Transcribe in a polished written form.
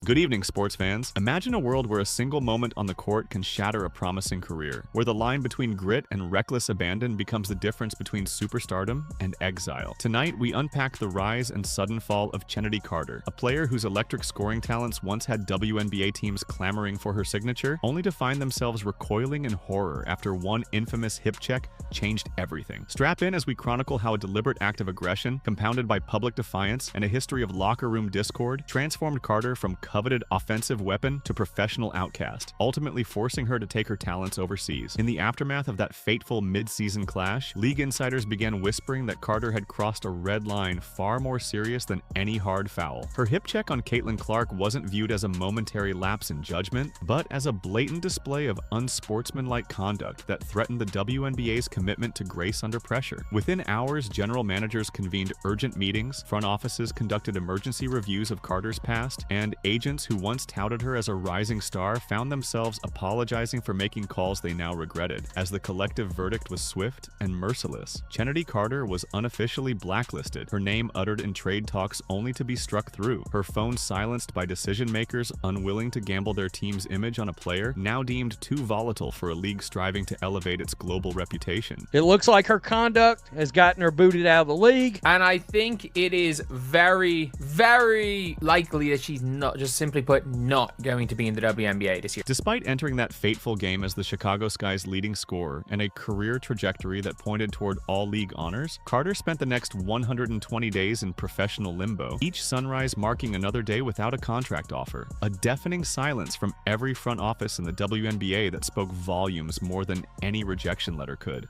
Good evening, sports fans. Imagine a world where a single moment on the court can shatter a promising career, where the line between grit and reckless abandon becomes the difference between superstardom and exile. Tonight, we unpack the rise and sudden fall of Chennedy Carter, a player whose electric scoring talents once had WNBA teams clamoring for her signature, only to find themselves recoiling in horror after one infamous hip check changed everything. Strap in as we chronicle how a deliberate act of aggression, compounded by public defiance and a history of locker room discord, transformed Carter from coveted offensive weapon to professional outcast, ultimately forcing her to take her talents overseas. In the aftermath of that fateful mid-season clash, league insiders began whispering that Carter had crossed a red line far more serious than any hard foul. Her hip check on Caitlin Clark wasn't viewed as a momentary lapse in judgment, but as a blatant display of unsportsmanlike conduct that threatened the WNBA's commitment to grace under pressure. Within hours, general managers convened urgent meetings, front offices conducted emergency reviews of Carter's past, and agents who once touted her as a rising star found themselves apologizing for making calls they now regretted. As the collective verdict was swift and merciless, Chennedy Carter was unofficially blacklisted, her name uttered in trade talks only to be struck through, her phone silenced by decision-makers unwilling to gamble their team's image on a player now deemed too volatile for a league striving to elevate its global reputation. It looks like her conduct has gotten her booted out of the league. And I think it is very, very likely that she's not, just simply put, not going to be in the WNBA this year. Despite entering that fateful game as the Chicago Sky's leading scorer and a career trajectory that pointed toward all-league honors, Carter spent the next 120 days in professional limbo, each sunrise marking another day without a contract offer. A deafening silence from every front office in the WNBA that spoke volumes more than any rejection letter could.